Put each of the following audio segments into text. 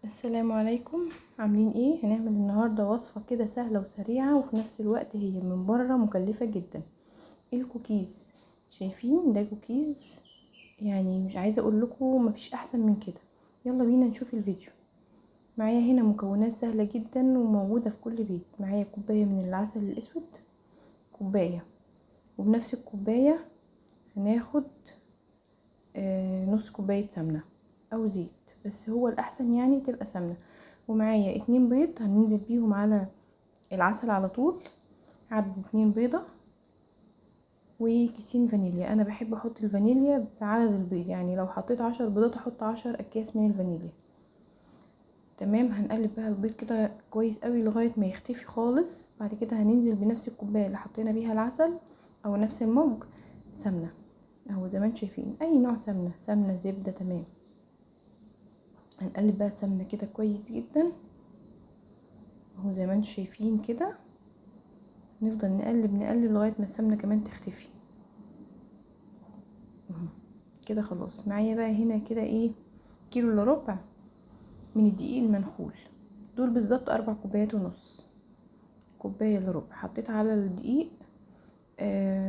السلام عليكم. عاملين ايه؟ هنعمل النهارده وصفه كده سهله وسريعه وفي نفس الوقت هي من بره مكلفه جدا. الكوكيز. شايفين ده كوكيز؟ يعني مش عايزه اقول لكم مفيش احسن من كده. يلا بينا نشوف الفيديو. معايا هنا مكونات سهله جدا وموجوده في كل بيت. معايا كوبايه من العسل الاسود، كوبايه، وبنفس الكوبايه هناخد نص كوبايه سمنه او زيت، بس هو الاحسن يعني تبقى سمنه. ومعايا 2 بيض هننزل بيهم على العسل على طول. عدد 2 بيضة وكيسين فانيليا. انا بحب احط الفانيليا بعدد البيض، يعني لو حطيت 10 بيضات احط 10 اكياس من الفانيليا. تمام. هنقلب بقى البيض كده كويس قوي لغاية ما يختفي خالص. بعد كده هننزل بنفس الكوباية اللي حطينا بيها العسل او نفس المج سمنة، اهو زي ما انتم شايفين اي نوع سمنة، سمنة زبدة، تمام. هنقلب بقى السمنة كده كويس جدا اهو زي ما انتم شايفين كده. نفضل نقلب نقلب لغاية ما السمنة كمان تختفي كده. خلاص معايا بقى هنا كده ايه، كيلو الا ربع من الدقيق المنخول. دول بالظبط 4 كوبايات ونص، كوباية الا ربع. حطيت على الدقيق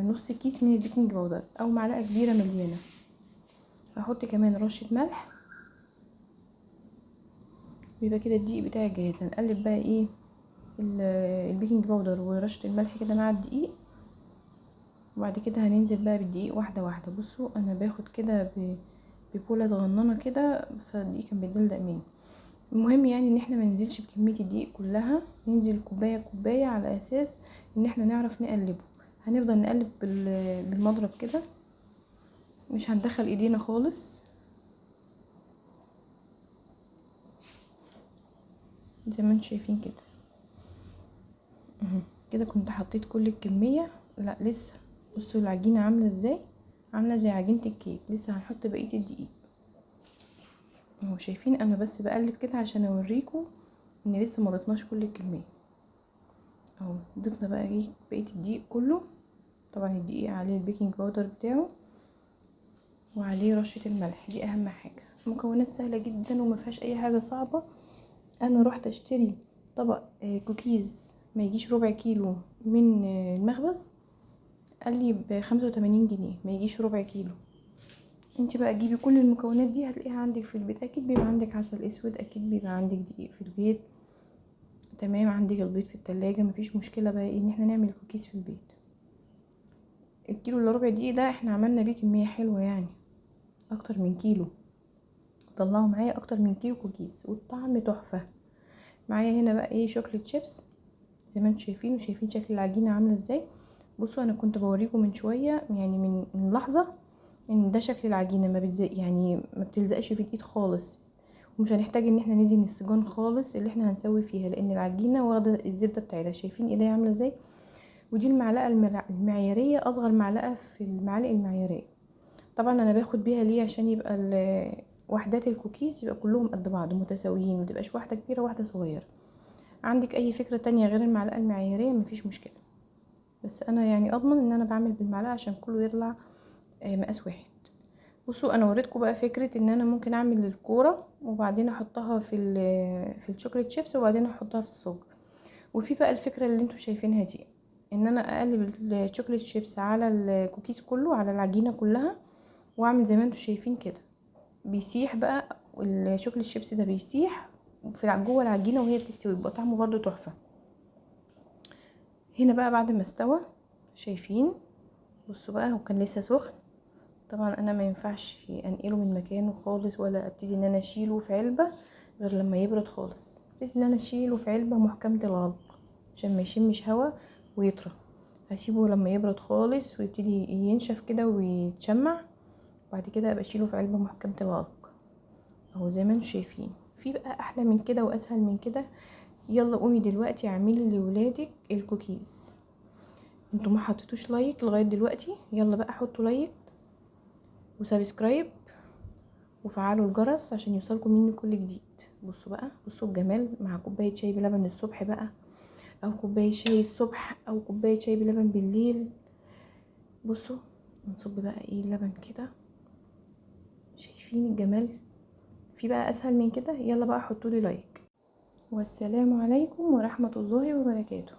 نص كيس من البيكنج باودر او معلقة كبيرة مليانة. هحط كمان رشة ملح ويبقى كده الدقيق بتاعي جاهز. هنقلب بقى ايه البيكنج باودر ورشة الملح كده مع الدقيق، وبعد كده هننزل بقى بالدقيق واحدة واحدة. بصوا انا باخد كده ببولة صغننة كده، فالدقيق كان بيدلدق مني. المهم يعني ان احنا ما ننزلش بكمية الدقيق كلها، ننزل كوباية كوباية على اساس ان احنا نعرف نقلبه. هنفضل نقلب بالمضرب كده، مش هندخل ايدينا خالص زي ما انتم شايفين كده. كده كنت حطيت كل الكمية، لا لسه. بصوا العجينة عاملة ازاي، عاملة زي عجينة الكيك. لسه هنحط بقية الدقيق اهو. شايفين انا بس بقلب كده عشان اوريكم ان لسه ما ضفناش كل الكمية اهو. ضفنا بقى ايه بقية الدقيق كله. طبعا الدقيق عليه البيكنج باودر بتاعه وعليه رشة الملح، دي اهم حاجة. مكونات سهلة جدا وما فيهاش اي حاجة صعبة. انا رحت اشتري طبق كوكيز ما يجيش ربع كيلو من المخبز، قال لي ب85 جنيه، ما يجيش ربع كيلو. انت بقى جيبي كل المكونات دي هتلاقيها عندك في البيت. اكيد بيبقى عندك عسل اسود، اكيد بيبقى عندك دقيق في البيت، تمام. عندك البيض في التلاجة، مفيش مشكلة بقى ان احنا نعمل كوكيز في البيت. الكيلو الا ربع دقيق ده احنا عملنا بيه كمية حلوة، يعني اكتر من كيلو. طلعوا معايا اكتر من كيلو كوكيز والطعم تحفة. معايا هنا بقى ايه شوكليت شيبس زي ما انتم شايفين، وشايفين شكل العجينة عاملة ازاي. بصوا انا كنت بوريكم من شوية، يعني من لحظة، ان ده شكل العجينة ما بتزق، يعني ما بتلزقش في الايد خالص. ومش هنحتاج ان احنا ندهن السيجان خالص اللي احنا هنسوي فيها، لان العجينة واخدة الزبدة بتاعتها. شايفين ايديا عاملة ازاي. ودي المعلقة المعيارية، اصغر معلقة في المعالق المعيارية. طبعا انا باخد بيها ليه؟ عشان يبقى وحدات الكوكيز يبقى كلهم قد بعض متساويين، متبقاش واحدة كبيرة واحدة صغيرة. عندك اي فكرة تانية غير المعلقة المعيارية مفيش مشكلة، بس انا يعني اضمن ان انا بعمل بالمعلقة عشان كله يطلع مقاس واحد. بصوا انا وريتكم بقى فكرة ان انا ممكن اعمل الكورة وبعدين احطها في الشوكولات شيبس وبعدين احطها في الصاج. وفي بقى الفكرة اللي انتوا شايفينها دي، ان انا اقلب الشوكولات شيبس على الكوكيز كله، على العجينة كلها، واعمل زي ما انتوا شايفين كده. بيسيح بقى الشوكولات شيبس ده، بيسيح في جوه العجينة وهي بتستوي، بيبقى طعمه برضو تحفة. هنا بقى بعد ما استوى شايفين، بصوا بقى هو كان لسه سخن. طبعا انا ما ينفعش انقله من مكانه خالص، ولا ابتدي ان انا اشيله في علبة غير لما يبرد خالص. ابتدي ان انا اشيله في علبة محكمة الغلق عشان ما يشمش هوا ويطرى. هسيبه لما يبرد خالص ويبتدي ينشف كده ويتشمع، بعد كده ابقى اشيله في علبة محكمة الغلق اهو زي ما انتم شايفين. في بقى احلى من كده واسهل من كده. يلا قومي دلوقتي اعملي لولادك الكوكيز. انتوا ما حطيتوش لايك لغايه دلوقتي، يلا بقى حطوا لايك وسبسكرايب وفعلوا الجرس عشان يوصلكم مني كل جديد. بصوا بقى، بصوا الجمال مع كوبايه شاي بلبن الصبح بقى، او كوبايه شاي الصبح، او كوبايه شاي بلبن بالليل. بصوا نصب بقى ايه اللبن كده، شايفين الجمال. في بقى اسهل من كده؟ يلا بقى حطولي لايك. والسلام عليكم ورحمة الله وبركاته.